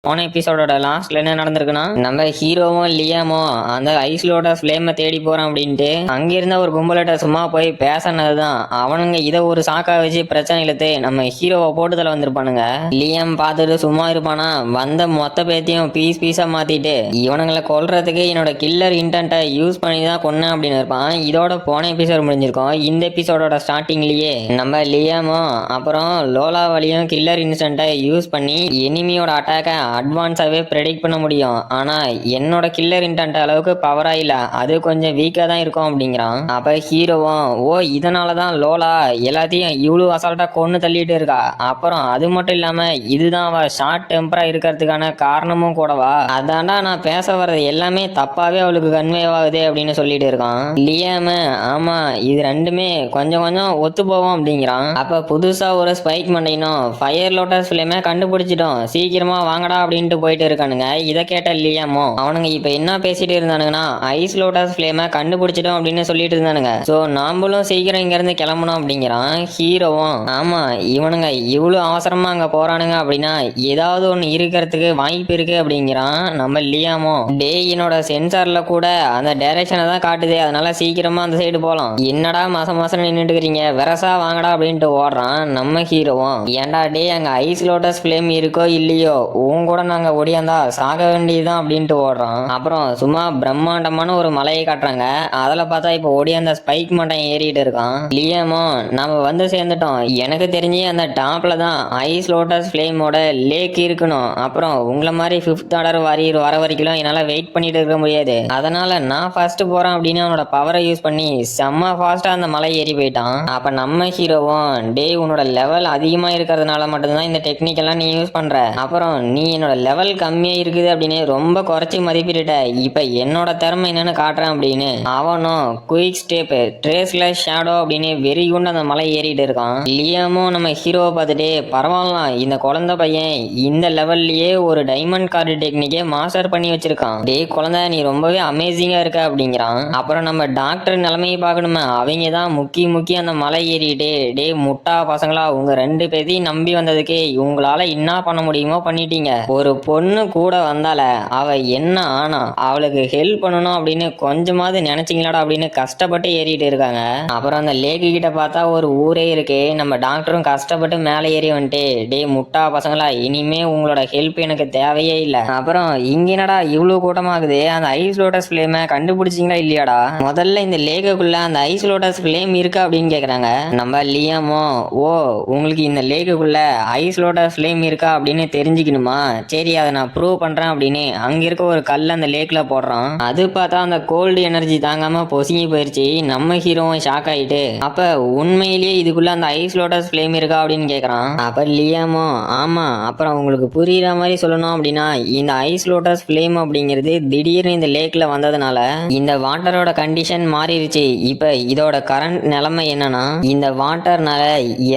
போன எபிசோடோட லாஸ்ட்ல என்ன நடந்திருக்குன்னா, நம்ம ஹீரோவும் லியாமும் அந்த ஐஸ்லோட ஃபிளேமை தேடி போறோம் அப்படின்ட்டு அங்கிருந்த ஒரு கும்பலிட்ட சும்மா போய் பேசினதுதான். அவனுங்க இதை ஒரு சாக்கா வச்சு பிரச்சனை இழுத்து நம்ம ஹீரோவை போட்டுதல வந்திருப்பானுங்க. லியாம் பார்த்துட்டு சும்மா இருப்பானா, வந்த மொத்த பேத்தையும் பீஸ் பீஸா மாத்திட்டு இவனுங்களை கொல்றதுக்கு என்னோட கில்லர் இன்டென்ட்டை யூஸ் பண்ணி தான் கொன்னேன் அப்படின்னு இருப்பான். இதோட போன எபிசோட் முடிஞ்சிருக்கோம். இந்த எபிசோடோட ஸ்டார்டிங்லயே நம்ம லியாமும் அப்புறம் லோலா வழியும் கில்லர் இன்ஸ்டன்ட்டை யூஸ் பண்ணி எனிமியோட அட்டாக்கை அட்வான்ஸாவே ப்ரெடிக்ட் பண்ண முடியும். ஆனா என்னோட கில்லர் இன்டென்ட் அளவுக்கு பவரா இல்ல, அது கொஞ்சம் வீக்கா தான் இருக்கும் அப்படிங்கிறான். அப்ப ஹீரோவும் ஓ இதனாலதான் லோலா எல்லாத்தையும் இவ்வளவு அசால்ட்டா கொன்னு தள்ளிட்டு இருக்கா, அப்புறம் அது மட்டும் இல்லாம இதுதான் அவ ஷார்ட் டெம்பரா இருக்கிறதுக்கான காரணமும் கூடவா, அதான்டா நான் பேச வர்றது எல்லாமே தப்பாவே அவளுக்கு கன்வே ஆகுது அப்படின்னு சொல்லிட்டு இருக்கான். லியாம ஆமா இது ரெண்டுமே கொஞ்சம் கொஞ்சம் ஒத்து போவோம் அப்படிங்கிறான். அப்ப புதுசா ஒரு ஸ்பைக் மண்டைனும் ஃபயர் லோட்டஸ் ஃபிளேமை கண்டுபிடிச்சிட்டோம், சீக்கிரமா வாங்கடா அப்படின்ட்டு போயிட்டு இருக்கானுங்க. இதை கேட்ட லியாமோ அவனுங்க இப்ப என்ன பேசிட்டு இருந்தானுங்கன்னா, ஐஸ் லோட்டஸ் ஃபிளேமை கண்டுபிடிச்சிட்டோம் அப்படின்னு சொல்லிட்டு இருந்தானுங்க. சோ நாமளும் சீக்கிரம் இங்க இருந்து கிளம்பணும் அப்படிங்கிறான். ஹீரோவும் ஆமா இவனுங்க இவ்வளவு அவசரமா அங்க போறானுங்க அப்படின்னா ஏதாவது ஒண்ணு இருக்கிறதுக்கு வாய்ப்பு இருக்கு அப்படிங்கிறான். நம்ம லியாமோ டே என்னோட சென்சார்ல கூட அந்த டைரக்ஷனை தான் காட்டுது, அதனால சீக்கிரமா அந்த சைடு போலாம், என்னடா மாசம் மாசம் நின்றுட்டு இருக்கிறீங்க வெரசா வாங்கடா அப்படின்ட்டு ஓடுறான். நம்ம ஹீரோவும் ஏன்டா டே அங்க ஐஸ் லோட்டஸ் ஃபிளேம் இருக்கோ இல்லையோ உன் கூட நாங்க ஒடியாந்தா சாக வேண்டியதுதான் அப்படின்ட்டு ஓடுறோம். அப்புறம் சும்மா பிரம்மாண்டமான ஒரு மலையை காட்டுறாங்க. அதுல பார்த்தா இப்ப ஒடியாந்த ஸ்பைக் மட்டம் ஏறிட்டு இருக்கான். லியாமோ நம்ம வந்து சேர்ந்துட்டோம், எனக்கு தெரிஞ்சு அந்த டாப்ல தான் ஐஸ் லோட்டஸ் ஃபிளேமோட லேக் இருக்கணும், அப்புறம் உங்களை மாதிரி 5th ஆர்டர் வாரியர் வர வரைக்கும் என்னால வெயிட் பண்ணிட்டு இருக்க முடியாது, அதனால நான் ஃபர்ஸ்ட் போறேன் அப்படின்னு அவனோட பவரை யூஸ் பண்ணி செம்ம ஃபாஸ்டா அந்த மலை ஏறி போயிட்டான். அப்ப நம்ம ஹீரோவும் டே உன்னோட லெவல் அதிகமா இருக்கிறதுனால மட்டும்தான் இந்த டெக்னிக் எல்லாம் நீ யூஸ் பண்ற, அப்புறம் நீ என்னோட லெவல் கம்மியா இருக்குது அப்படின்னு ரொம்ப குறைச்சி மதிப்பிட்ட, இப்ப என்னோட திறமை என்னன்னு காட்டுறேன் அப்படின்னு அவனும் குயிக் ஸ்டெப் ட்ரேஸ்ல ஷேடோ அப்படின்னு வெறி கொண்டு அந்த மலை ஏறிட்டு இருக்கான். லியாமும் நம்ம ஹீரோவை பார்த்துட்டு பரவாயில்ல இந்த குழந்தை பையன் இந்த லெவல்லயே ஒரு டைமண்ட் கார்டு டெக்னிக்கே மாஸ்டர் பண்ணி வச்சிருக்கான், டே குழந்தை நீ ரொம்பவே அமேசிங்கா இருக்க அப்படிங்கிறான். அப்புறம் நம்ம டாக்டர் நிலைமையை பார்க்கணுமே, அவங்க தான் முக்கி அந்த மலை ஏறிட்டு டே முட்டா பசங்களா உங்க 2 பேரையும் நம்பி வந்ததுக்கு உங்களால என்ன பண்ண முடியுமோ பண்ணிட்டீங்க, ஒரு பொண்ணு கூட வந்தால அவ என்ன ஆனா அவளுக்கு ஹெல்ப் பண்ணணும் அப்படின்னு கொஞ்சமாவது நினைச்சீங்களாடா அப்படின்னு கஷ்டப்பட்டு ஏறிட்டு இருக்காங்க. அப்புறம் அந்த லேக்கு கிட்ட பார்த்தா ஒரு ஊரே இருக்கு. நம்ம டாக்டரும் கஷ்டப்பட்டு மேலே ஏறி வந்துட்டு டே முட்டா பசங்களா இனிமே உங்களோட ஹெல்ப் எனக்கு தேவையே இல்லை, அப்புறம் இங்க என்னடா இவ்வளவு கூட்டமாகுது, அந்த ஐஸ் லோட்டஸ் ஃபிளேமை கண்டுபிடிச்சிங்களா இல்லையாடா, முதல்ல இந்த லேக்குள்ள அந்த ஐஸ் லோட்டஸ் ஃபிளேம் இருக்கா அப்படின்னு கேக்குறாங்க. நம்ம லியாமோ ஓ உங்களுக்கு இந்த லேக்குள்ள ஐஸ் லோட்டஸ் ஃபிளேம் இருக்கா அப்படின்னு தெரிஞ்சுக்கணுமா, சரி அதை நான் ப்ரூவ் பண்றேன் அப்படின்னு அங்க இருக்க ஒரு கல் அந்த லேக்ல போடுறான். அது பார்த்தா அந்த கோல்டு எனர்ஜி தாங்காம பொசுங்கி போயிருச்சு. நம்ம ஹீரோவும் ஷாக் ஆயிட்டு அப்ப உண்மையிலேயே இதுக்குள்ள அந்த ஐஸ் லோட்டஸ் ஃபிளேம் இருக்கா அப்படின்னு கேக்குறான். அப்ப லியாமோ ஆமா அப்புறம் உங்களுக்கு புரியுற மாதிரி சொல்லணும் அப்படின்னா இந்த ஐஸ் லோட்டஸ் ஃபிளேம் அப்படிங்கிறது திடீர்னு இந்த லேக்ல வந்ததுனால இந்த வாட்டரோட கண்டிஷன் மாறிடுச்சு. இப்ப இதோட கரண்ட் நிலைமை என்னன்னா இந்த வாட்டர்னால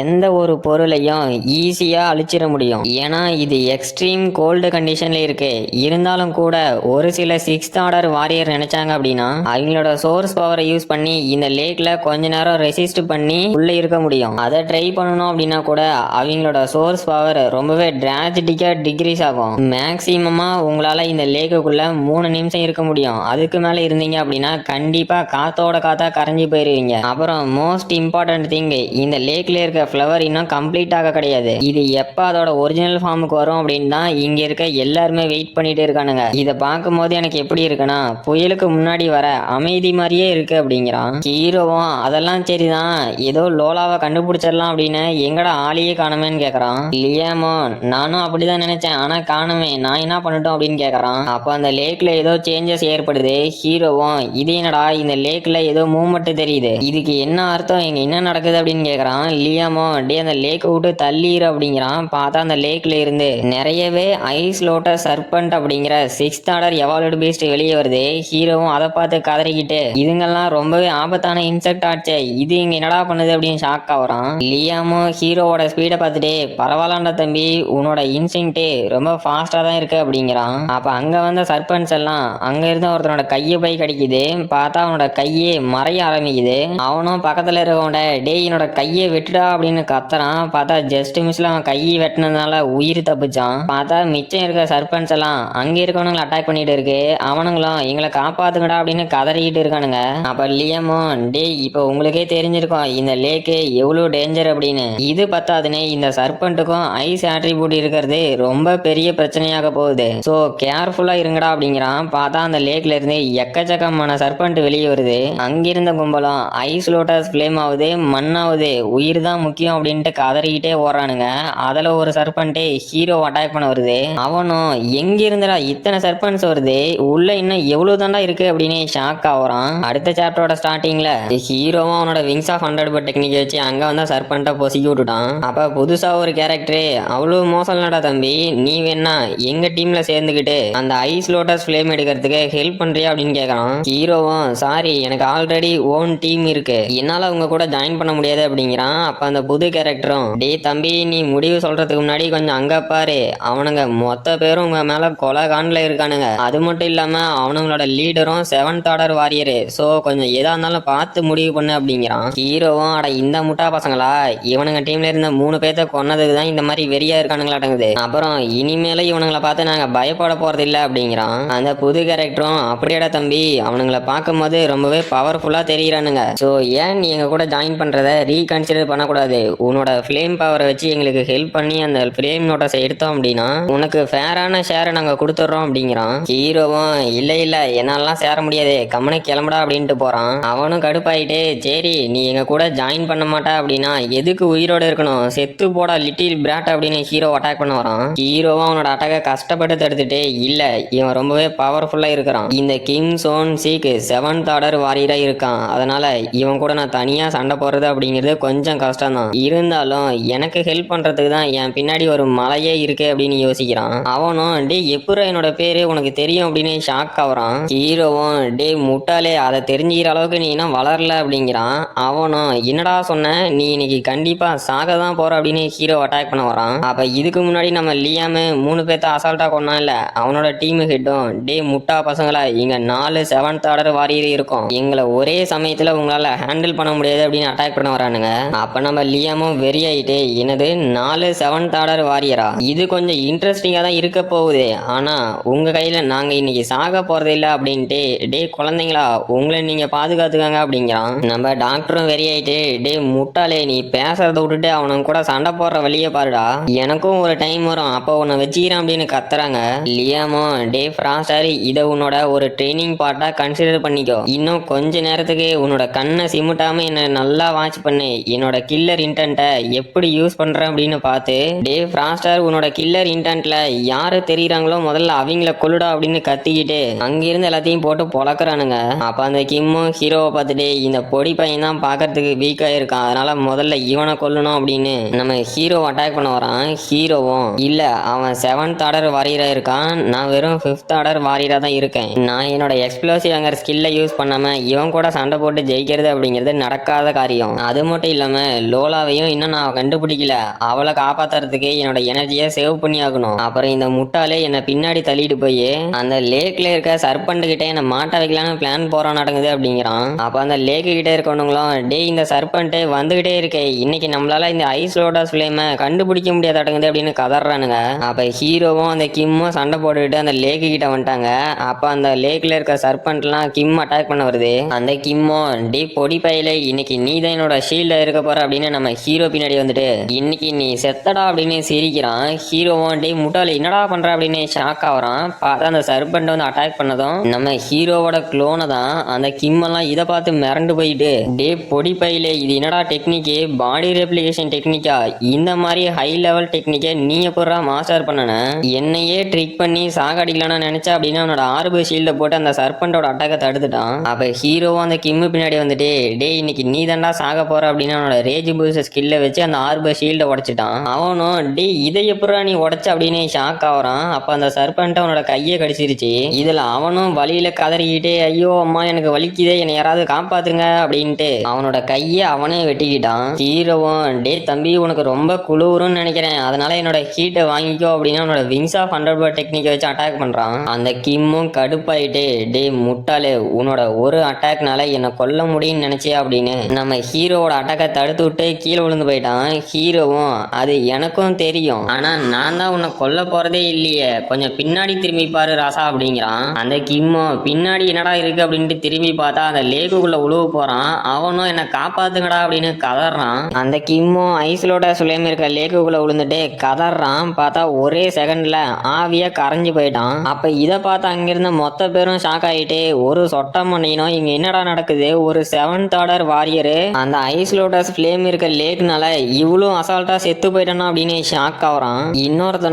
எந்த ஒரு பொருளையும் ஈஸியா அழிச்சிட முடியும், ஏன்னா இது எக்ஸ்ட்ரீம் கோல்டு கண்டிஷன்ல இருக்கு. இருந்தாலும் கூட ஒரு சில 6th ஆர்டர் வாரியர் நினைச்சாங்க அப்படின்னா அவங்களோட சோர்ஸ் பவரை யூஸ் பண்ணி இந்த லேக்ல கொஞ்ச நேரம் ரெசிஸ்ட் பண்ணி உள்ள இருக்க முடியும். அதை ட்ரை பண்ணணும் அப்படின்னா கூட அவங்களோட சோர்ஸ் பவர் ரொம்பவே டிராஸ்டிக்கா டிக்ரீஸ் ஆகும். மேக்சிமமா உங்களால இந்த லேக்குள்ள 3 நிமிஷம் இருக்க முடியும், அதுக்கு மேல இருந்தீங்க அப்படின்னா கண்டிப்பா காத்தோட காத்தா கரைஞ்சி போயிருவீங்க. அப்புறம் மோஸ்ட் இம்பார்ட்டன்ட் திங் இந்த லேக்ல இருக்க ஃபிளவர் இன்னும் கம்ப்ளீட் ஆக கிடையாது, இது எப்ப அதோட ஒரிஜினல் ஃபார்முக்கு வரும் அப்படின்னு தான் இங்க இருக்க எல்லாருமே வெயிட் பண்ணிட்டு இருக்கானுங்க. இதை பார்க்கும் போது எனக்கு எப்படி இருக்குன்னா புயலுக்கு முன்னாடி வர அமைதி மாதிரியே இருக்கு அப்படிங்கிறான். ஹீரோவும் அதெல்லாம் சரிதான், ஏதோ லோலாவை கண்டுபிடிச்சிடலாம் அப்படின்னு எங்கடா ஆளையே காணுமேன்னு கேக்குறான். லியாமோ நானும் அப்படிதான் நினைச்சேன், ஆனா காணுமே நான் என்ன பண்ணட்டும் அப்படின்னு கேக்குறான். அப்ப அந்த லேக்ல ஏதோ சேஞ்சஸ் ஏற்படுது. ஹீரோவும் இது என்னடா இந்த லேக்ல ஏதோ மூவ்மெண்ட் தெரியுது, இதுக்கு என்ன அர்த்தம், இங்க என்ன நடக்குது அப்படின்னு கேக்குறான். லியாமோ டே அந்த லேக்கை விட்டு தள்ளிடு அப்படிங்கிறான். பார்த்தா அந்த லேக்ல இருந்து நிறையவே ஐஸ் லோட்டஸ் சர்பண்ட் அப்படிங்கிற 6th ஆர்டர் எவால்வ்டு பீஸ்ட் வெளியே வருது. ஹீரோவும் அதை பார்த்து கதறிக்கிட்டு இதுங்கெல்லாம் ரொம்பவே ஆபத்தான இன்செக்ட் ஆச்சே, இது இங்க என்னடா பண்ணுது அப்படின்னு ஷாக் ஆகுறான். லியாமும் ஹீரோவோட ஸ்பீடை பார்த்துட்டு பரவாயில்லாண்டா தம்பி உன்னோட இன்ஸ்டிங்க்ட் ரொம்ப ஃபாஸ்டா தான் இருக்கு அப்படிங்கிறான். அப்ப அங்க வந்த சர்பன்ஸ் எல்லாம் அங்க இருந்த ஒருத்தனோட கையை போய் கடிக்குது. பார்த்தா அவனோட கையே மறைய ஆரம்பிக்குது. அவனும் பக்கத்துல இருக்கவன்ட டே என்னோட கையை வெட்டுடா அப்படின்னு கத்துறான். பார்த்தா ஜஸ்ட் மிஸ்ல அவன் கையை வெட்டினதுனால உயிர் தப்பிச்சான். பார்த்தா பார்த்தா மிச்சம் இருக்க சர்பன்ஸ் எல்லாம் அங்க இருக்கவனுங்களை அட்டாக் பண்ணிட்டு இருக்கு. அவனுங்களும் எங்களை காப்பாத்துங்கடா அப்படின்னு கதறிக்கிட்டு இருக்கானுங்க. அப்ப லியமும் டேய் இப்ப உங்களுக்கே தெரிஞ்சிருக்கும் இந்த லேக்கு எவ்வளவு டேஞ்சர் அப்படின்னு. இது பத்தாதுன்னு இந்த சர்பன்ட்டுக்கும் ஐஸ் ஆட்ரிபியூட் இருக்கிறது ரொம்ப பெரிய பிரச்சனையாக போகுது. சோ கேர்ஃபுல்லா இருங்கடா அப்படிங்கிறான். பார்த்தா அந்த லேக்ல இருந்து எக்கச்சக்கமான சர்பன்ட் வெளியே வருது. அங்கிருந்த கும்பலம் ஐஸ் லோட்டஸ் ஃபிளேம் ஆகுது, மண்ணாவது உயிர் தான் முக்கியம் அப்படின்ட்டு கதறிக்கிட்டே ஓடுறானுங்க. அதுல ஒரு சர்பன்ட்டே ஹீரோ அட்டாக் பண்ண வருது. அவனும் எங்க இருந்துடா இத்தனை சர்பன்ஸ் வருது, உள்ள இன்னும் எவ்வளவு தாண்டா இருக்கு அப்படின்னு ஷாக் ஆகுறான். அடுத்த சாப்டரோட ஸ்டார்டிங்ல ஹீரோவும் அவனோட விங்ஸ் ஆஃப் 100 டெக்னிக் வச்சு அங்க வந்து சர்பன்ட்டை பொசிக்கி விட்டுட்டான். அப்ப புதுசா ஒரு கேரக்டர் அவ்வளவு மோசம் இல்லடா தம்பி, நீ வேணா எங்க டீம்ல சேர்ந்துக்கிட்டு அந்த ஐஸ் லோட்டஸ் ஃபிளேம் எடுக்கிறதுக்கு ஹெல்ப் பண்றியா அப்படின்னு கேக்குறான். ஹீரோவும் சாரி எனக்கு ஆல்ரெடி ஓன் டீம் இருக்கு, என்னால அவங்க கூட ஜாயின் பண்ண முடியாது அப்படிங்கிறான். அப்ப அந்த புது கேரக்டரும் டே தம்பி நீ முடிவு சொல்றதுக்கு முன்னாடி கொஞ்சம் அங்க பாரு, அவனுங்க மொத்த பேரும் உங்க மேல கொலை காண்டில் இருக்கானுங்க. அது மட்டும் இல்லாம அவனுங்களோட லீடரும் 7th ஆர்டர் வாரியரு. சோ கொஞ்சம் எதா இருந்தாலும் பார்த்து முடிவு பண்ணு அப்படிங்கிறான். ஹீரோவும் அட இந்த முட்டா பசங்களா, இவனுங்க டீம்ல இருந்த 3 பேர்த்த கொன்னதுக்கு தான் இந்த மாதிரி வெறியா இருக்கானுங்களாட்டங்குது, அப்புறம் இனிமேல இவனுங்களை பார்த்து நாங்க பயப்பட போறது இல்ல அப்படிங்கிறான். அந்த புது கேரக்டரும் அப்படியேடா தம்பி, அவனுங்களை பார்க்கும்போது ரொம்பவே பவர்ஃபுல்லா தெரியுறானுங்க. சோ ஏன் நீ எங்க கூட ஜாயின் பண்றத ரீகன்சிடர் பண்ணக்கூடாது, உன்னோட ஃபிளேம் பவரை வச்சு எங்களுக்கு ஹெல்ப் பண்ணி அந்த ஃபிளேம் நோட்டஸை எடுத்தோம் அப்படின்னா உனக்கு ஃபேரான ஷேரை நாங்க கொடுத்துட்றோம் அப்படிங்கிறான். ஹீரோவும் இல்ல இல்ல என்னாலாம் சேர முடியாது, கம்மனை கிளம்புடா அப்படின்ட்டு போறான். அவனும் கடுப்பாயிட்டே சரி நீ எங்க கூட ஜாயின் பண்ண மாட்டா அப்படின்னா எதுக்கு உயிரோட இருக்கணும், செத்து போடா லிட்டில் பிராட் அப்படின்னு ஹீரோ அட்டாக் பண்ண வரான். ஹீரோவும் அவனோட அட்டாக கஷ்டப்பட்டு தடுத்துட்டு இல்ல இவன் ரொம்பவே பவர்ஃபுல்லா இருக்கிறான், இந்த கிங் சோன் சீக் 7th ஆர்டர் வாரியரா இருக்கான், அதனால இவன் கூட நான் தனியா சண்டை போடுறது அப்படிங்கிறது கொஞ்சம் கஷ்டம் தான், இருந்தாலும் எனக்கு ஹெல்ப் பண்றதுக்கு தான் என் பின்னாடி ஒரு மலையே இருக்கு அப்படின்னு யோசிக்கிறான். அவனும் டே எப்பறம் என்னோட பேரு உனக்கு தெரியும் அப்படின்னு ஷாக் ஆகுறான். ஹீரோவும் டே முட்டாளே அதை தெரிஞ்சுக்கிற அளவுக்கு நீ இன்னும் வளரல அப்படிங்கிறான். அவனும் என்னடா சொன்ன, நீ இன்னைக்கு கண்டிப்பா சாக தான் போற அப்படின்னு ஹீரோ அட்டாக் பண்ண வரான். அப்ப இதுக்கு முன்னாடி நம்ம லியாமு 3 பேர்த்த அசால்ட்டா கொண்டான் இல்ல, அவனோட டீம் ஹெட்டும் டே முட்டா பசங்களா இங்க 4 7th ஆர்டர் வாரியர் இருக்கும், எங்களை ஒரே சமயத்துல உங்களால ஹேண்டில் பண்ண முடியாது அப்படின்னு அட்டாக் பண்ண வரானுங்க. அப்ப நம்ம லியாமும் வெறியாயிட்டே என்னது 4 7th ஆர்டர் வாரியரா, இது கொஞ்சம் இன்ட்ரெஸ்டிங்கா தான் இருக்க போகுது, ஆனா உங்க கையில நாங்க இன்னைக்கு சாக போறது இல்ல அப்படின்ட்டு டே குழந்தைங்களா உங்களை நீங்க பாதுகாத்துக்காங்க அப்படிங்கிறான். நம்ம டாக்டரும் வெறியாயிட்டு டே முட்டாளே நீ பேசுறத விட்டுட்டு அவனுக்கு கூட சண்டை போடுற வழியே பாருடா, எனக்கும் ஒரு டைம் வரும் அப்போ உன்னை வச்சுக்கிறேன் அப்படின்னு கத்துறாங்க. லியாமோ டே ஃப்ராஸ்டர் இதை உன்னோட ஒரு ட்ரைனிங் பார்ட்டா கன்சிடர் பண்ணிக்கோ, இன்னும் கொஞ்ச நேரத்துக்கு உன்னோட கண்ணை சிமிட்டாம என்ன நல்லா வாட்ச் பண்ணு, என்னோட கில்லர் இன்டென்ட்டை எப்படி யூஸ் பண்றேன் அப்படின்னு பார்த்து டே ஃப்ராஸ்டர் உன்னோட கில்லர் இன்டென்ட்ல யாரு தெரியுறாங்களோ முதல்ல அவங்கள கொல்லுடா அப்படின்னு கத்திக்கிட்டு அங்கிருந்து எல்லாத்தையும் போட்டு பொழக்கிறானுங்க. அப்ப அந்த கிம்மும் ஹீரோவை பார்த்துட்டு இந்த பொடி பையன் தான் பாக்கிறதுக்கு வீக்கா இருக்கான், அதனால முதல்ல இவனை கொல்லணும் அப்படின்னு நம்ம ஹீரோ அட்டாக் பண்ண வரான். ஹீரோவும் இல்ல அவன் 7th ஆர்டர் வாரியரா இருக்கான், நான் வெறும் 5th ஆர்டர் வாரியரா தான் இருக்கேன், நான் என்னோட எக்ஸ்ப்ளோசிவ் அங்கர் ஸ்கில்லை யூஸ் பண்ணாம இவன் கூட சண்டை போட்டு ஜெயிக்கிறது அப்படிங்கிறது நடக்காத காரியம். அது மட்டும் இல்லாம லோலாவையும் இன்னும் நான் கண்டுபிடிக்கல, அவளை காப்பாத்துறதுக்கு என்னோட எனர்ஜியை சேவ் பண்ணி ஆகணும். அப்புறம் இந்த முட்டாளே என்னை பின்னாடி தள்ளிட்டு போய் அந்த லேக்ல இருக்க சர்பண்ட் கிட்ட என்ன மாட்ட வைக்கலான்னு பிளான் போறான் நடக்குது அப்படிங்கிறான். அப்ப அந்த லேக்கு கிட்ட இருக்கவனுங்களும் டே இந்த சர்பண்ட் வந்துகிட்டே இருக்கே, இன்னைக்கு நம்மளால இந்த ஐஸ் லோட்டஸ் ஃபிளேமை கண்டுபிடிக்க முடியாத அடங்குது அப்படின்னு கதறானுங்க. அப்ப ஹீரோவும் அந்த கிம்மும் சண்டை போட்டுக்கிட்டு அந்த லேக்கு கிட்ட வந்துட்டாங்க. அப்ப அந்த லேக்ல இருக்க சர்பண்ட்லாம் கிம் அட்டாக் பண்ண வருது. அந்த கிம்மும் டே பொடி பையில இன்னைக்கு நீ தான் என்னோட ஷீல்ட இருக்க போற அப்படின்னு நம்ம ஹீரோ பின்னாடி வந்துட்டு இன்னைக்கு நீ செத்தடா அப்படின்னு சிரிக்கிறான். ஹீரோவும் டே முட்டாளி என்னடா பண்ற அப்படின்னு ஷாக் ஆகுறான். பார்த்தா அந்த சர்பண்ட் வந்து அட்டாக் பண்ணதும் நம்ம ஹீரோவோட க்ளோனை தான். அந்த கிம் எல்லாம் இதை பார்த்து மிரண்டு போயிட்டு டே பொடி பையில இது என்னடா டெக்னிக்கு, பாடி ரெப்ளிகேஷன் டெக்னிக்கா, இந்த மாதிரி ஹை லெவல் டெக்னிக்கை நீ எப்படா மாஸ்டர் பண்ணன, என்னையே ட்ரிக் பண்ணி சாகடிக்கலாம்னு நினைச்சா அப்படின்னு அவனோட ஆர்பு ஷீல்ட போட்டு அந்த சர்பண்டோட அட்டாக்கை தடுத்துட்டான். அப்ப ஹீரோவும் அந்த கிம்மு பின்னாடி வந்துட்டு டே இன்னைக்கு நீ தாண்டா சாக போற அப்படின்னு அவனோட ரேஜ் பூஸ்ட் ஸ்கில்ல வச்சு அந்த ஆர்பு ஷீல்ட உடைச்சிட்டான். அவனும் டே இதை எப்படா நீ உடைச்ச அப்படின்னு ஷாக் ஆகுறான். அப்ப அந்த சர்பண்ட் அவனோட கையை கடிச்சிருச்சு. இதுல அவனும் வழியில கதறிக்கிட்டே ஐயோ அம்மா எனக்கு வலிக்குதே, என்னை யாராவது காப்பாத்துங்க அப்படின்ட்டு அவனோட கையை அவனே வெட்டிக்கிட்டான். ஹீரோவும் டே தம்பி உனக்கு ரொம்ப குளிருன்னு நினைக்கிறேன், அதனால என்னோட ஹீட்டை வாங்கிக்கோ அப்படின்னு அவனோட விங்ஸ் ஆஃப் 100 டெக்னிக்கை வச்சு அட்டாக் பண்றான். அந்த கிம்மும் கடுப்பாயிட்டு டே முட்டாளே உன்னோட ஒரு அட்டாக்னால என்னை கொல்ல முடியும்னு நினைச்சியா அப்படின்னு நம்ம ஹீரோவோட அட்டாக்கை தடுத்து விட்டு கீழே விழுந்து போயிட்டான். ஹீரோவும் அது எனக்கும் தெரியும், ஆனா நான் தான் உன்னை கொல்ல போறதே இல்லையே, கொஞ்சம் பின்னாடி திரும்பி பாரு ராசா அப்படிங்கிறான். அந்த கிம்மோ பின்னாடி என்னடா இருக்கு அப்படின்ட்டு திரும்பி பார்த்தா அந்த லேக்குக்குள்ள உழுவ போறான். அவனும் என்ன காப்பாத்துங்கடா அப்படின்னு கதறான். அந்த கிம்மோ ஐஸ்லோட சுலேம் இருக்க லேக்குக்குள்ள விழுந்துட்டு கதறான். பார்த்தா ஒரே செகண்ட்ல ஆவியா கரைஞ்சு போயிட்டான். அப்ப இதை பார்த்து அங்கிருந்த மொத்த பேரும் ஷாக் ஆயிட்டு ஒரு சொட்டம் பண்ணினோம், இங்க என்னடா நடக்குது, ஒரு 7th ஆர்டர் வாரியரு அந்த ஐஸ்லோடஸ் ஃபிளேம் இருக்க லேக்னால இவ்வளவு அசால்ட்டா செத்து போயிட்டானோ அப்படின்னு ஷாக் ஆகுறான். இன்னொருத்தனும்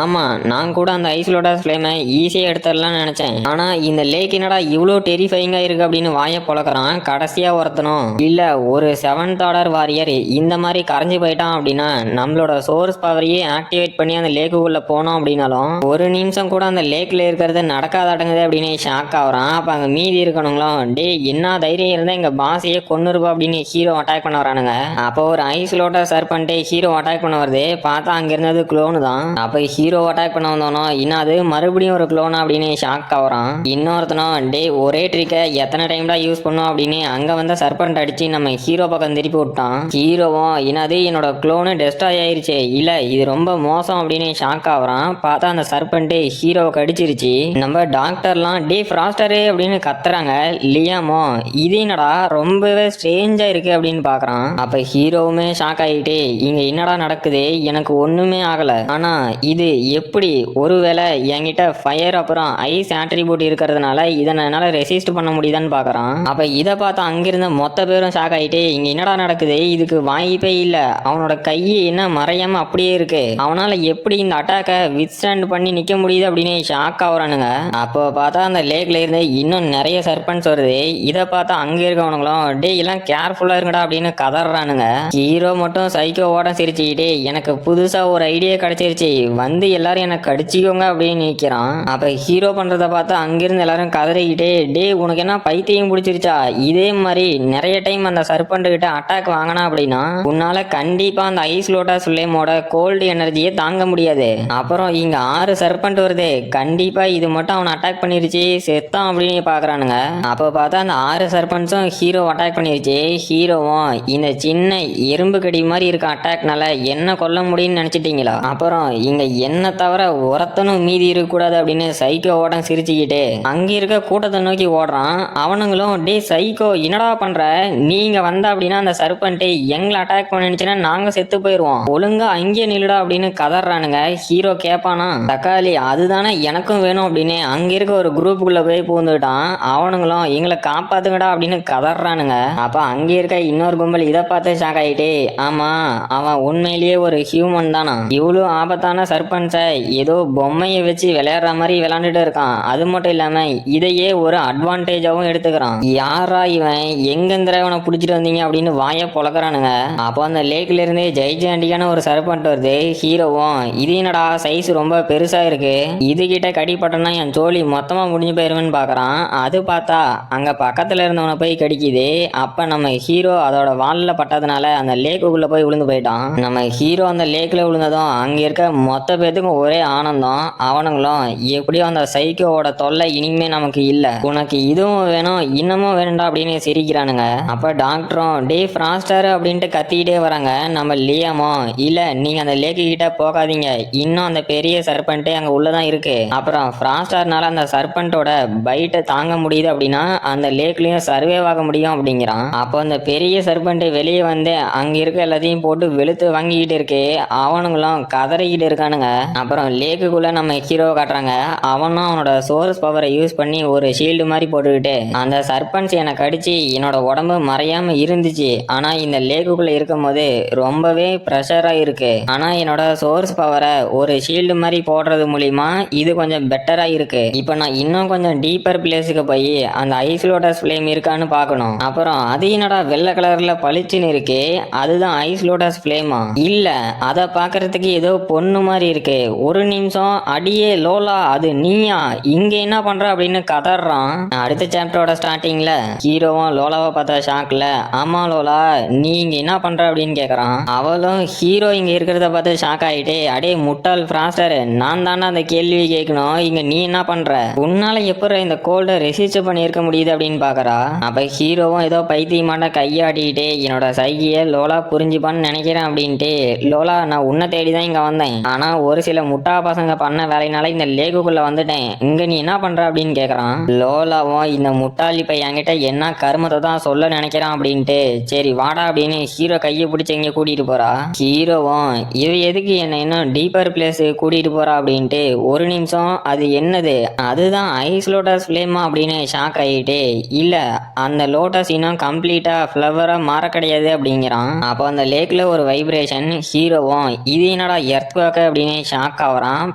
ஆமா நான் கூட அந்த ஐஸ்லோடஸ் ஃபிளேமை ஈஸியா எடுத்துடலாம்னு நினைச்சேன், ஆனா இந்த லேக் என்னடா இவ்வளவு டெரிஃபைங்கா இருக்கு அப்படின்னு வாய பொழக்கிறான். கடைசியா ஒருத்தனும் இல்ல ஒரு 7th ஆர்டர் வாரியர் இந்த மாதிரி கரைஞ்சு போயிட்டான் அப்படின்னா நம்மளோட சோர்ஸ் பவரையே ஆக்டிவேட் பண்ணி அந்த லேக்குக்குள்ள போனோம் அப்படின்னாலும் ஒரு நிமிஷம் கூட அந்த லேக்ல இருக்கிறது நடக்காதடங்குது அப்படின்னு ஷாக் ஆகுறான். அப்ப அங்க மீதி இருக்கணுங்களும் டே என்ன தைரியம் இருந்தா எங்க பாஸையே கொன்னுருப்பா அப்படின்னு ஹீரோ அட்டாக் பண்ண வரானுங்க. அப்போ ஒரு ஐஸ் லோட்டா சர்பன்ட்டே ஹீரோ அட்டாக் பண்ண வருது. பார்த்தா அங்க இருந்தது குளோனு தான். அப்ப ஹீரோ அட்டாக் பண்ண வந்தோனோ என்னது மறுபடியும் ஒரு குளோனா அப்படின்னு ஷாக் ஆகுறான். இன்னொருத்தனும் டே ஒரே ட்ரிக்கை எத்தனை டைம் தான் யூஸ் பண்ணும் அப்படின்னு அங்க வந்த சர்பன்ட் அடிச்சு நம்ம ஹீரோ பக்கம் திருப்பி விட்டான். ஹீரோவும் என்னது என்னோட குளோனு டெஸ்ட்ராய் ஆயிருச்சு, இல்ல இது ரொம்ப மோசம் அப்படின்னு ஷாக் ஆகுறான். பார்த்தா அந்த சர்பன்ட் ஹீரோவை கடிச்சிருச்சு. நம்ம டாக்டர்லாம் டே ஃப்ராஸ்டரு அப்படின்னு கத்துறாங்க. லியாமோ இது என்னடா ரொம்பவே ஸ்ட்ரேஞ்சா இருக்கு அப்படின்னு பாக்குறான். அப்ப ஹீரோவுமே ஷாக் ஆகிட்டு இங்க என்னடா நடக்குது, எனக்கு ஒண்ணுமே ஆகல, ஆனா இது எப்படி ஒருவேளை என்கிட்ட ஃபயர் அப்புறம் ஐஸ் ஆட்ரிபியூட் இருக்கிறதுனால இதை என்னால ரெசிஸ்ட் பண்ண முடியுதான்னு பாக்குறான். அப்ப இதை பார்த்து அங்கிருந்த மொத்த பேரும் ஷாக் ஆகிட்டு இங்க என்னடா நடக்குது, இதுக்கு வாய்ப்பே இல்ல, அவனோட கை என்ன மறையாம அப்படியே இருக்கு, அவனால எப்படி இந்த அட்டாக்கை வித்ஸ்டாண்ட் பண்ணி நிக்க முடியுது அப்படின்னு ஷாக் ஆகுறானுங்க. அப்போ பார்த்தா அந்த லேக்ல இருந்து இன்னும் நிறைய சர்பன்ட்ஸ் வருது. இதை பார்த்தா அங்க இருக்கவனுங்களும் டே எல்லாம் கேர்ஃபுல்லா இருங்கடா அப்படின்னு கதறானுங்க. ஹீரோ மட்டும் சைக்கோவோட சிரிச்சுக்கிட்டே எனக்கு புதுசா ஒரு ஐடியா கிடைச்சிருச்சு, வந்து எல்லாரும் எனக்கு கடிச்சிக்கோங்க அப்படின்னு நிற்கிறான். அப்ப ஹீரோ பண்றத பார்த்தா அங்கிருந்து எல்லாரும் கதறிக்கிட்டே டே உனக்கு என்ன பைத்தியம் பிடிச்சிருச்சா, இதே மாதிரி நிறைய டைம் அந்த சர்பண்ட் கிட்ட அட்டாக் வாங்கினா அப்படின்னா உன்னால கண்டிப்பா அந்த ஐஸ் லோட்டா சுல்லேமோட கோல்டு எனர்ஜியை தாங்க முடியாது. அப்புறம் இங்க 6 சர்பண்ட் வருது, கண்டிப்பா இது மட்டும் அவனை அட்டாக் பண்ணிருச்சு செத்தான் அப்படின்னு பாக்குறானுங்க. அப்ப பார்த்தா அந்த 6 சர்பண்ட்ஸும் ஹீரோ அட்டாக் பண்ணிருச்சு. ஹீரோவும் இந்த சின்ன எறும்பு கடி மாதிரி இருக்க அட்டாக்னால என்ன கொல்ல முடியும்னு நினைச்சிட்டீங்களா, அப்புறம் இங்க என்ன தவிர ஒருத்தனும் மீதி இருக்க கூடாது அப்படின்னு சைக்கோ ஓட சிரிச்சுக்கிட்டு அங்க இருக்க கூட்டத்தை நோக்கி ஓடுறான். அவனுங்களும் டே சைக்கோ என்னடா பண்ற, நீங்க வந்த அப்படின்னா அந்த சர்பண்ட் எங்களை அட்டாக் பண்ணிச்சுன்னா நாங்க செத்து போயிருவோம், ஒழுங்கா அங்கேயே நில்லுடா அப்படின்னு கதறானுங்க. ஹீரோ கேப்பானா தக்காளி அதுதானே எனக்கும் வேணும் அப்படின்னு அங்க இருக்க ஒரு குரூப்புக்குள்ள போய் பூந்துட்டான். அவனுங்களும் எங்களை காப்பாத்துங்கடா அப்படின்னு கதறானுங்க. அப்ப அங்க இருக்க இன்னொரு கும்பல் இதை பார்த்து ஷாக் ஆயிட்டே ஆமா அவன் உண்மையிலேயே ஒரு ஹியூமன் தானா, இவ்வளவு ஆபத்தான சர்பன்ஸை ஏதோ பொம்மையை வச்சு விளையாடுற மாதிரி விளையாண்டுட்டு இருக்கான், அது மட்டும் இல்லாம இதையே ஒரு அட்வான்டேஜாவும் எடுத்துக்கிறான், யாரா இவன் எங்கெந்திர இவனை பிடிச்சிட்டு வந்தீங்க அப்படின்னு வாய பொழக்கிறானுங்க. அப்போ அந்த லேக்ல இருந்து ஜெய்ஜாண்டிக்கான ஒரு சர்பன்ட் வருது. ஹீரோவும் இது என்னடா சைஸ் ரொம்ப பெருசா இருக்கு, இது கிட்ட கடிப்பட்டனா என் ஜோலி மொத்தமா முடிஞ்சு போயிருவேன்னு பாக்குறான். அது பார்த்தா அங்க பக்கத்துல இருந்தவனை போய் கடிக்குது. அப்ப நம்ம ஹீரோ அதோட வால்ல பட்டதுனால அந்த லேக்குக்குள்ள போய் விழுந்து போயிட்டான். நம்ம ஹீரோ அந்த லேக்ல விழுந்ததும் அங்க இருக்க மொத்த பேத்துக்கும் ஒரே ஆனந்தம். அவனுங்களும் எப்படியோ அந்த சைக்கோவோட தொல்லை இனிமே நமக்கு இல்ல, உனக்கு இதுவும் வேணும் இன்னமும் வேணும்டா அப்படின்னு சிரிக்கிறானுங்க. அப்ப டாக்டரும் டே ஃப்ராஸ்டர் அப்படின்ட்டு கத்திக்கிட்டே வராங்க. நம்ம லியாமோ இல்ல நீங்க அந்த லேக்கு கிட்ட போகாதீங்க, இன்னும் அந்த பெரிய சர்பன்ட்டே அங்க உள்ளதான் இருக்கு, அப்புறம் ஃப்ராஸ்டர்னால அந்த சர்பன்ட்டோட பைட்டை தாங்க முடியுது அப்படின்னா அந்த லேக்லயும் சர்வே ஆக முடியும் அப்படிங்கிறான். அப்போ அந்த பெரிய சர்பன்ட் வெளியே வந்து அங்க இருக்க எல்லாத்தையும் போட்டு வெளுத்து வாங்கிக்கிட்டு இருக்கு. அவனுங்களும் கதறிக்கிட்டு இருக்கானுங்க. அப்புறம் லேக்குக்குள்ள நம்ம ஹீரோ காட்டுறாங்க. அவனும் அவனோட சோர்ஸ் பவரை யூஸ் பண்ணி ஒரு ஷீல்டு மாதிரி போட்டுக்கிட்டு அந்த சர்பன்ஸ் எனக்கு அடிச்சு என்னோட உடம்பு மறையாம இருந்துச்சு, ஆனா இந்த லேக்குக்குள்ள இருக்கும் போது ரொம்பவே ப்ரெஷரா இருக்கு, ஆனா என்னோட சோர்ஸ் பவரை ஒரு ஷீல்டு மாதிரி போடுறது மூலியமா இது கொஞ்சம் பெட்டரா இருக்கு. இப்போ நான் இன்னும் கொஞ்சம் டீப்பர் பிளேஸுக்கு போய் அந்த ஐஸ் லோட்டஸ் ஃப்ளேம் இருக்கான்னு பார்க்கணும். அப்புறம் அது என்னடா வெள்ளை கலர்ல பளிச்சுன்னு இருக்கு, அதுதான் ஐஸ் லோட்டஸ் ஃப்ளேமா, இல்ல அதை பார்க்கறதுக்கு ஏதோ பொண்ணு மாதிரி இருக்கு, ஒரு நிமிஷம் அடியே லோலா அது நீயா இங்க என்ன பண்ற அப்படின்னு கதறான். அடுத்த சாப்டரோட ஸ்டார்டிங்ல ஹீரோவும் லோலாவை பார்த்தா ஷாக்ல ஆமா லோலா நீ இங்க என்ன பண்ற அப்படின்னு கேக்குறான். அவளும் ஹீரோ இங்க இருக்கிறத பார்த்து ஷாக் ஆயிட்டே அடே முட்டாள் ஃப்ராஸ்டர் நான் தானே அந்த கேள்வி கேட்கணும், இங்க நீ என்ன பண்ற, உன்னால எப்படி இந்த கோல்ட ரெசிஸ்ட் பண்ணி இருக்க முடியுது அப்படின்னு பாக்குறா. அப்ப ஹீரோவும் ஏதோ பைத்தியமான கையாடிக்கிட்டே என்னோட சைகிய லோலா புரிஞ்சுப்பான்னு நினைக்கிறேன் அப்படின்ட்டு லோலா நான் உன்னை தேடிதான் இங்க வந்தேன், ஆனா ஒரு சில முட்டா பசங்க பண்ண வேலைனால இந்த லேக்குள்ள வந்துட்டேன். இங்க நீ என்ன பண்ற அப்படின்னு கேக்குறான். லோலாவும் இந்த முட்டாளி பையன் என்கிட்ட என்ன கருமத்தை தான் சொல்ல நினைக்கிறான் அப்படின்ட்டு சரி வாடா அப்படின்னு ஹீரோ கையை பிடிச்சி இங்க கூட்டிட்டு போறா. ஹீரோவும் இவ எதுக்கு என்ன இன்னும் டீப்பர் பிளேஸ் கூட்டிட்டு போறா அப்படின்ட்டு ஒரு நிமிஷம் அது என்னது அதுதான் ஐஸ் லோட்டஸ் ஃபிளேமா அப்படின்னு ஷாக் ஆகிட்டு இல்ல அந்த லோட்டஸ் இன்னும் கம்ப்ளீட்டா ஃப்ளவரா மாற கிடையாது அப்படிங்கிறான். அப்போ அந்த லேக்ல ஒரு வைப்ரேஷன். ஹீரோவும் இது என்னடா எர்த்குவேக் அப்படின்னு ஷாக் ஆகுறான்.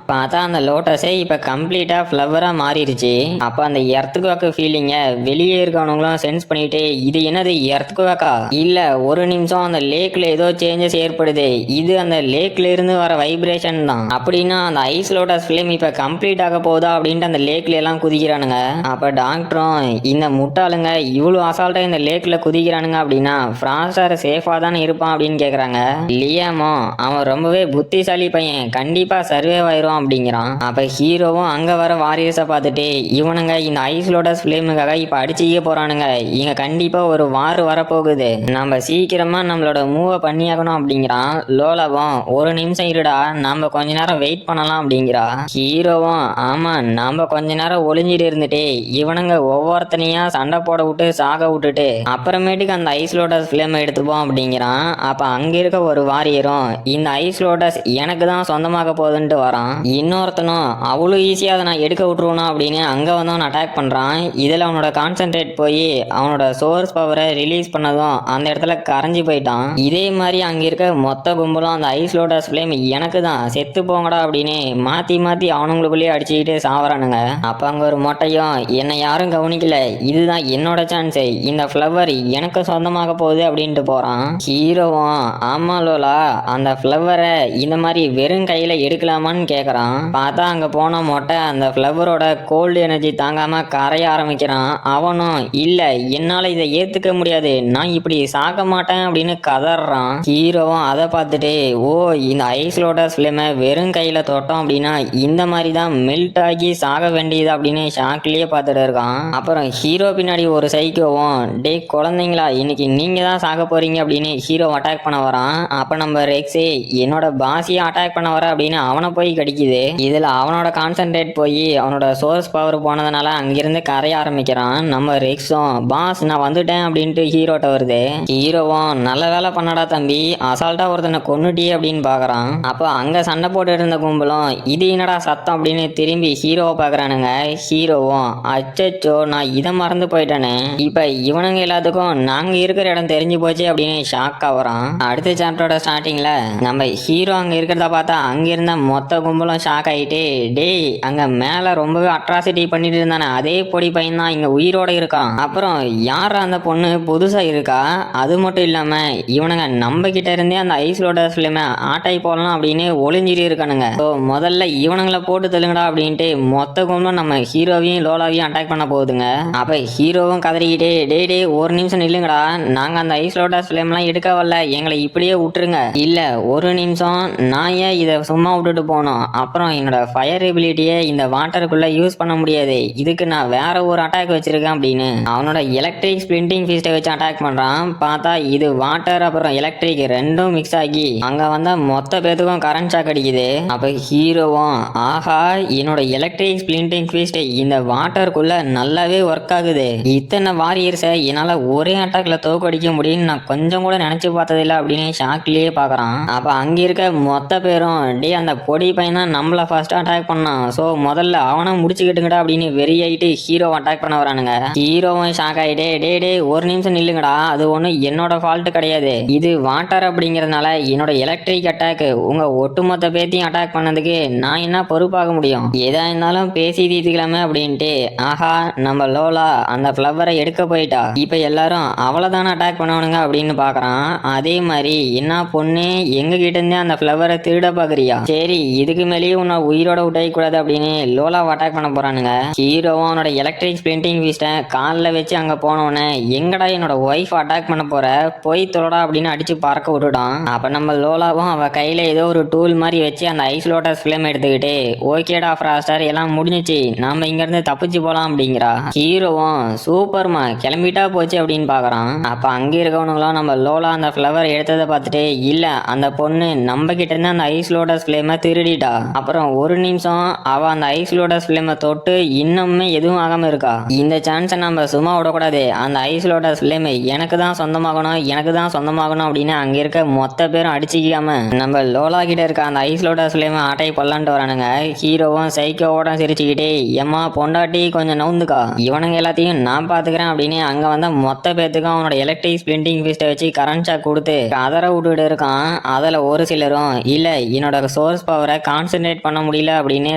பார்த்தா அந்த லோட்டஸே இப்ப கம்ப்ளீட்டா ஃப்ளவரா மாறிடுச்சு. அப்ப அந்த எர்த்குவேக் ஃபீலிங்க வெளியே இருக்கவனுங்களும் சென்ஸ் பண்ணிட்டு இது என்னது எர்த்குவேக்கா இல்ல ஒரு நிமிஷம் அந்த லேக்ல ஏதோ சேஞ்சஸ் ஏற்படுது இது அந்த லேக்ல இருந்து வர வைப்ரேஷன் தான் அப்படின்னா அந்த ஐஸ் லோட்டஸ் ஃபிலிம் இப்ப கம்ப்ளீட் ஆக போகுதா அப்படின்ட்டு அந்த லேக்ல எல்லாம் குதிக்கிறானுங்க. அப்ப டாக்டரும் இந்த முட்டாளுங்க இவ்வளவு அசால்ட்டா இந்த லேக்ல குதிக்கிறானுங்க அப்படின்னா ஃப்ராஸ்டர் சேஃபா தானே இருப்பான் அப்படின்னு கேக்குறாங்க. லியாமோ அவன் ரொம்பவே புத்திசாலி பையன் கண்டிப்பா சர்வே ஆயிரும் அப்படிங்கிறான். அப்ப ஹீரோவும் அங்க வர வாரியர்ஸை பார்த்துட்டு இவனுங்க இந்த ஐஸ் லோட்டஸ் ஃபிலிமுக்காக இப்ப அடிச்சுக்கே போறானுங்க இங்க கண்டிப்பா ஒரு வார் வரப்போகுது நம்ம சீக்கிரமா நம்மளோட மூவை பண்ணியாகணும் அப்படிங்கிறான். லோலாவும் ஒரு நிமிஷம் இருடா நம்ம கொஞ்ச நேரம் வெயிட் பண்ணலாம் அப்படிங்கிறா. ஹீரோவும் ஆமா நம்ம கொஞ்ச நேரம் ஒளிஞ்சிட்டு இருந்துட்டு இவனுங்க ஒவ்வொருத்தனையா சண்டை போட விட்டு சாக விட்டுட்டு அப்புறமேட்டுக்கு அந்த ஐஸ் லோட்டஸ் ஃபிலிம் எடுத்துப்போம் அப்படிங்கிறான். அப்ப அங்க இருக்க ஒரு வாரியரும் இந்த ஐஸ் லோட்டஸ் எனக்கு தான் சொந்தமாக போகுதுன்ட்டு வரான். இன்னொருத்தனும் அவ்வளவு ஈஸியா அதை நான் எடுக்க விட்டுருவனா அப்படின்னு அங்க வந்து அவன் அட்டாக் பண்றான். இதுல அவனோட கான்சென்ட்ரேட் போய் அவனோட சோர்ஸ் பவரை ரிலீஸ் பண்ணதும் அந்த இடத்துல கரைஞ்சி போயிட்டான். இதே மாதிரி அங்க இருக்க மொத்த கும்பலும் அந்த ஐஸ் லோட்டஸ் ஃபிளேம் எனக்கு தான் செத்து போங்கடா அப்படின்னு மாத்தி மாத்தி அவனுங்களுக்குள்ளேயே அடிச்சுக்கிட்டு சாவறானுங்க. அப்ப அங்க ஒரு மொட்டையும் என்னை யாரும் கவனிக்கல இதுதான் என்னோட சான்ஸ் இந்த ஃப்ளவர் எனக்கு சொந்தமாக போகுது அப்படின்ட்டு போறான். ஹீரோவும் ஆமா லோலா அந்த ஃப்ளவரை இந்த மாதிரி வெறும் கையில எடுக்கலாமான்னு கேக்குறான். பார்த்தா அங்க போன மொட்டை அந்த ஃப்ளவரோட கோல்டு எனர்ஜி தாங்காம கரைய ஆரம்பிக்கிறான். அவனும் இல்ல என்னால இதை ஏத்துக்க முடியாது நான் இப்படி சாக மாட்டேன் அப்படின்னு கதறான். ஹீரோவும் அதை பார்த்துட்டு ஓ இந்த ஐஸ் லோட்டஸ் ஃபிலிமை வெறும் கையில தொட்டோம் அப்படின்னா இந்த மாதிரி தான் மெல்ட் ஆகி சாக வேண்டியது அப்படின்னு ஷாக்லயே பார்த்துட்டு இருக்கான். அப்புறம் ஹீரோ பின்னாடி ஒரு சைக்கோவும் டே குழந்தைங்களா இன்னைக்கு நீங்க தான் சாக போறீங்க அப்படின்னு ஹீரோ அட்டாக் பண்ண வரான். அப்ப நம்ம ரெக்ஸே என்னோட பாசியை அட்டாக் பண்ண வர அப்படின்னு அவனை போய் கடிக்குது. இதுல அவனோட கான்சென்ட்ரேட் போய் அவனோட சோர்ஸ் பவர் போனதுனால அங்கிருந்து கரைய ஆரம்பிக்கிறான். நம்ம ரெக்ஸும் பாஸ் நான் வந்துட்டேன் அப்படின்ட்டு ஹீரோட்ட வருது. ஹீரோவும் நல்ல வேலை பண்ணடா தம்பி அசால்ட்டா ஒருத்தனை கொன்னுட்டியே அப்படின்னு பாக்குறான். அப்போ அங்க சண்டை போட்டு இருந்த கும்பலும் இது என்னடா சத்தம் அப்படின்னு திரும்பி ஹீரோவை பாக்குறானுங்க. ஹீரோவும் அச்சச்சோ நான் இதை மறந்து போயிட்டேனே இப்ப இவனுங்க எல்லாத்துக்கும் நாங்க இருக்கிற இடம் தெரிஞ்சு போச்சு அப்படின்னு ஷாக் ஆகுறான். அடுத்த சாப்டரோட ஸ்டார்டிங்ல நம்ம ஹீரோ அங்க இருக்கிறத பார்த்தா அங்க இருந்த மொத்த கும்பலும் ஷாக் ஆயிட்டு டேய் அங்க மேல ரொம்பவே அட்ராசிட்டி பண்ணிட்டு இருந்தானே அதே பொடி பையன் தான் இங்க உயிரோட இருக்கான். அப்புறம் யார் அந்த பொண்ணு புதுசா இருக்கா அது மட்டும் இல்லாம இவனுங்க நம்ம கிட்ட இருந்தே அந்த ஐஸ் லோட்டஸ் ஃபிலிமை ஆட்டாய் போடலாம் அப்படின்னு ஒளிஞ்சிட்டு இருக்கானுங்க. முதல்ல இவனுங்களை போட்டு தெலுங்கடா அப்படின்ட்டு மொத்த கும்பலும் நம்ம ஹீரோவையும் லோலாவையும் அட்டாக் பண்ண போகுதுங்க. அப்ப ஹீரோவும் கதறிக்கிட்டே டே டே ஒரு நிமிஷம் நில்லுங்கடா நாங்க அந்த ஐஸ் லோட்டஸ் ஃபிலிம் எல்லாம் எடுக்க வரல எங்களை இப்படியே விட்டுருங்க. இல்ல ஒரு நிமிஷம் நான் ஏன் இதை சும்மா விட்டுட்டு போனோம் அப்புறம் என்னோட ஃபயர் எபிலிட்டியை இந்த வாட்டருக்குள்ள யூஸ் பண்ண முடியாது இதுக்கு நான் வேற ஒரு அட்டாக் வச்சிருக்கேன் அப்படின்னு அவனோட எலக்ட்ரிக் ஸ்பிளிண்டிங் ஃபீஸ்டை வச்சு அட்டாக் பண்றான். பார்த்தா இது வாட்டர் அப்புறம் எலக்ட்ரிக் ரெண்டும் மிக்ஸ் ஆகி அங்க வந்த மொத்த பேத்துக்கும் கரண்ட் ஷாக் அடிக்குது. அப்ப ஹீரோவும் ஆஹா என்னோட எலக்ட்ரிக் ஸ்பிளிண்டிங் ஃபீஸ்ட் இந்த வாட்டருக்குள்ள நல்லாவே ஒர்க் ஆகுது இத்தனை வாரியர்ஸை என்னால ஒரே அட்டாக்ல தோக்கடிக்க முடியும்னு நான் கொஞ்சம் கூட நினைச்சு பார்த்ததில்ல அப்படின்னு ஷாக்லயே பாக்குறான். அப்ப அங்க இருக்க மொத்த பேரும் டே அந்த பொடி பையன் தான் நம்மள ஃபர்ஸ்ட் அட்டாக் பண்ணான் சோ முதல்ல அவனை முடிச்சுக்கிட்டுங்கடா அப்படின்னு வெறியாயிட்டு ஹீரோ அட்டாக் பண்ண வரானுங்க. ஹீரோவும் ஷாக் ஆயிட்டே டே டே ஒரு நிமிஷம் நில்லுங்கடா அது ஒண்ணு என்னோட ஃபால்ட் கிடையாது இது வாட்டர் அப்படிங்கறதுனால என்னோட எலக்ட்ரிக் அட்டாக் உங்க ஒட்டுமொத்த பேத்தையும் அட்டாக் பண்ணதுக்கு நான் என்ன பொறுப்பாக முடியும் எதா இருந்தாலும் பேசி தீர்த்துக்கலாமே அப்படின்ட்டு ஆஹா நம்ம லோலா அந்த ஃப்ளவரை எடுக்க போயிட்டா இப்ப எல்லாரும் அவ்வளவுதானே அட்டாக் பண்ணவனுங்க அப்படின்னு பாக்குறான். அதே மாதிரி என்ன பொண்ணு எங்க கிட்ட இருந்தே அந்த ஃப்ளவரை திருட பாக்குறியா சரி இதுக்கு மேலேயும் உன்னை உயிரோட விட்டை கூடாது அப்படின்னு லோலாவை அட்டாக் பண்ண போறானுங்க. ஹீரோவும் அவனோட எலக்ட்ரிக் ஸ்பிளிண்டிங் ஃபீஸ்ட காலில் வச்சு அங்க போனவனே எங்கடா என்னோட ஒய்ஃப் அட்டாக் பண்ண போற போய் தொலடா அப்படின்னு அடிச்சு பறக்க விட்டுட்டான். அப்ப நம்ம லோலாவும் அவ கையில ஏதோ ஒரு டூல் மாதிரி வச்சு அந்த ஐஸ் லோட்டஸ் ஃபிலிம் எடுத்துக்கிட்டு ஓகேடா ஃப்ராஸ்டர் எல்லாம் முடிஞ்சிச்சு நாம இங்க இருந்து தப்பிச்சு போலாம் அப்படிங்கிறா. ஹீரோவும் சூப்பர்மா கிளம்பிட்டா போச்சு அப்படின்னு பாக்குறான். அப்ப அங்க இருக்கவனுங்களும் நம்ம லோலா அந்த ஃபிளவர் எடுத்ததை பார்த்துட்டு இல்ல அந்த பொண்ணு நம்ம கிட்ட இருந்து அந்த ஐஸ் ஐஸ் லோட்டஸ் ஃப்ளேமை திருடிட்டா. அப்புறம் ஒரு நிமிஷம் அவ அந்த ஐஸ் லோட்டஸ் ஃப்ளேமை தொட்டு இன்னுமே எதுவும் ஆகாம இருக்கா. இந்த சான்ஸை நம்ம சும்மா விடக்கூடாது. அந்த ஐஸ் லோட்டஸ் ஃப்ளேம் எனக்கு தான் சொந்தமாகணும், எனக்கு தான் சொந்தமாகணும் அப்படின்னு அங்க இருக்க மொத்த பேரும் அடிச்சுக்காம நம்ம லோலா கிட்ட இருக்க அந்த ஐஸ் லோட்டஸ் ஃப்ளேமை ஆட்டை கொல்லான்ட்டு வரானுங்க. ஹீரோவும் சைக்கோவோட சிரிச்சுக்கிட்டே எம்மா பொண்டாட்டி கொஞ்சம் நவுந்துக்கா, இவனுங்க எல்லாத்தையும் நான் பாத்துக்கிறேன் அப்படின்னு அங்க வந்த மொத்த பேத்துக்கும் அவனோட எலக்ட்ரிக் ஸ்பிளிண்டிங் ஃபிஸ்ட்டை வச்சு கரண்ட் ஷாக் கொடுத்து கதற விட்டுட்டு இருக்கான். அதுல ஒரு சிலரும் இல்ல என்னோட சோர்ஸ் பவரை கான்சென்ட்ரேட் பண்ண முடியல அப்படின்னு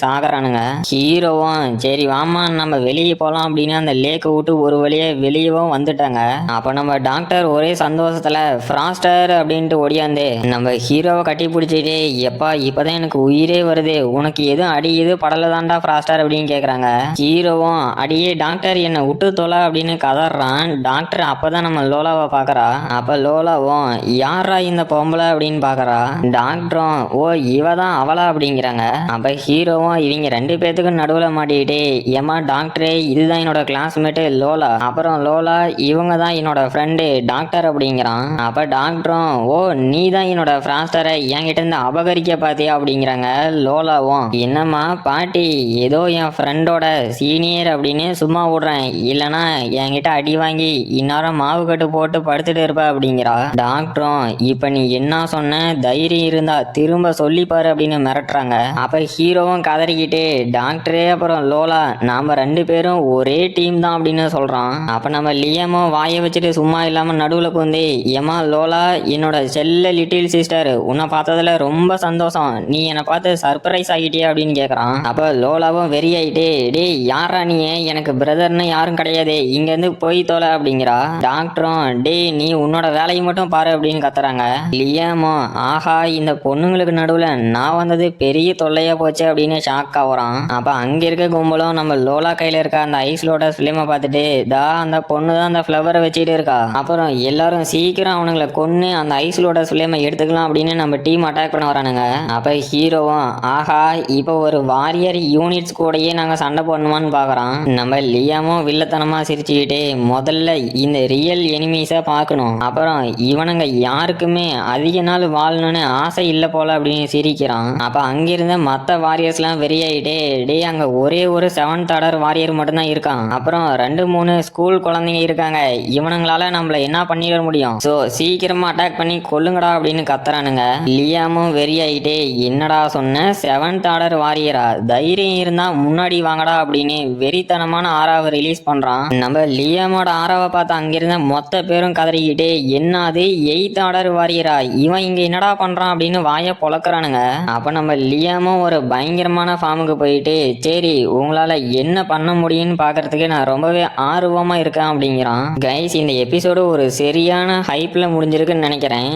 சாகுறானுங்க. ஹீரோவும் சரி வாமா நம்ம வெளியே போலாம் அப்படின்னு அந்த லேக்கை விட்டு ஒரு வழியே வெளியவும் வந்துட்டாங்க. அப்ப நம்ம டாக்டர் ஒரே சந்தோஷத்துல ஃப்ராஸ்டர் அப்படின்ட்டு ஓடியாந்து நம்ம ஹீரோவை கட்டி பிடிச்சிட்டு எப்பா இப்பதான் எனக்கு உயிரே வருது, உனக்கு எதுவும் அடி எது படலதான்டா ஃப்ராஸ்டர் அப்படின்னு கேக்குறாங்க. ஹீரோவும் அடியே டாக்டர் என்னை விட்டு தொலை அப்படின்னு கதறான். டாக்டர் அப்பதான் நம்ம லோலாவை பாக்குறா. அப்ப லோலாவும் யாரா இந்த பொம்பளை அப்படின்னு பாக்குறா. டாக்டரும் ஓ இவதான் அவளா அப்படிங்கிறாங்க. அப்ப ஹீரோவும் இவங்க ரெண்டு பேத்துக்கும் நடுவுல மாட்டிக்கிட்டே ஏமா டாக்டரே இதுதான் என்னோட கிளாஸ்மேட்டு லோலா, அப்புறம் லோலா இவங்க தான் என்னோட ஃப்ரெண்டு டாக்டர் அப்படிங்கிறான். அப்ப டாக்டரும் ஓ நீ தான் என்னோட ஃப்ராஸ்டரை என்கிட்ட இருந்து அபகரிக்க பாத்தியா அப்படிங்கிறாங்க. லோலாவும் என்னம்மா பாட்டி ஏதோ என் ஃப்ரெண்டோட சீனியர் அப்படின்னு சும்மா விடுறேன், இல்லைன்னா என்கிட்ட அடி வாங்கி இந்நேரம் மாவு கட்டு போட்டு படுத்துட்டு இருப்ப அப்படிங்கிறா. டாக்டரும் இப்ப நீ என்ன சொன்ன, தைரியம் இருந்தா திரும்ப சொல்லிப்பாரு அப்படின்னு மிரட்டுறாங்க. அப்ப ஹீரோவும் கதறிக்கிட்டு டாக்டரே அப்புறம் லோலா நாம ரெண்டு பேரும் ஒரே டீம் தான் அப்படின்னு சொல்றான். அப்ப நம்ம லியாமோ வாயை வச்சுட்டு சும்மா இல்லாம நடுவுல குந்தி ஏமா லோலா என்னோட செல்ல லிட்டில் சிஸ்டர் உன்னை பார்த்ததுல ரொம்ப சந்தோஷம், நீ என்னை பார்த்து சர்ப்ரைஸ் ஆகிட்டியா அப்படின்னு கேக்குறான். அப்ப லோலாவும் வெறியாயிட்டு டேய் யாரா நீ, எனக்கு பிரதர்னு யாரும் கிடையாது, இங்க இருந்து போய் தோல அப்படிங்கிறா. டாக்டரும் டேய் நீ உன்னோட வேலையை மட்டும் பாரு அப்படின்னு கத்துறாங்க. லியாமோ ஆஹா இந்த பொண்ணுங்களுக்கு நடுவுல நான் வந்தது பெரிய தொல்லையா போச்சு அப்படின்னு ஷாக் ஆகுறான். அப்ப அங்க இருக்க கும்பலும் நம்ம லோலா கையில இருக்க அந்த ஐஸ் லோட்டஸ் ஃபிலிமை பார்த்துட்டு தா அந்த பொண்ணு தான் அந்த ஃப்ளவரை வச்சுட்டு இருக்கா, அப்புறம் எல்லாரும் சீக்கிரம் அவனுங்களை கொன்னு அந்த ஐஸ் லோட்டஸ் ஃபிலிமை எடுத்துக்கலாம் அப்படின்னு நம்ம டீம் அட்டாக் பண்ண வரானுங்க. அப்ப ஹீரோவும் ஆஹா இப்போ ஒரு வாரியர் யூனிட்ஸ் கூடயே நாங்க சண்டை போடணுமான்னு பாக்குறான். நம்ம லியாமும் வில்லத்தனமா சிரிச்சுக்கிட்டே முதல்ல இந்த ரியல் எனிமீஸை பார்க்கணும், அப்புறம் இவனுங்க யாருக்குமே அதிக நாள் வாழணும்னு ஆசை இல்லை போல அப்படின்னு சிரிக்கிறான். அப்ப அங்கிருந்த மற்ற வாரியர்ஸ் எல்லாம் வெறியாயிட்டே டே அங்க ஒரே ஒரு 7th ஆர்டர் வாரியர் மட்டும்தான் இருக்கான், அப்புறம் 2-3 ஸ்கூல் குழந்தைங்க இருக்காங்க, இவனுங்களால நம்மள என்ன பண்ணிட முடியும், சோ சீக்கிரமா அட்டாக் பண்ணி கொல்லுங்கடா அப்படின்னு கத்துறானுங்க. லியாமும் வெறியாயிட்டே என்னடா சொன்ன 7th ஆர்டர் வாரியரா, தைரியம் இருந்தா முன்னாடி வாங்கடா அப்படின்னு வெறித்தனமான ஆறாவை ரிலீஸ் பண்றான். நம்ம லியாமோட ஆறாவை பார்த்து அங்கிருந்த மொத்த பேரும் கதறிக்கிட்டே என்னது 8th ஆர்டர் வாரியரா, இவன் இங்க என்னடா பண்றான் அப்படின்னு வாயை பொழக்கிறானுங்க. அப்ப நம்ம லியாமும் ஒரு பயங்கரமான ஃபார்முக்கு போயிட்டு சரி உங்களால என்ன பண்ண முடியும்னு பாக்குறதுக்கு நான் ரொம்பவே ஆர்வமா இருக்கேன் அப்படிங்கிறான். கைஸ் இந்த எபிசோடு ஒரு சரியான ஹைப்ல முடிஞ்சிருக்குன்னு நினைக்கிறேன்.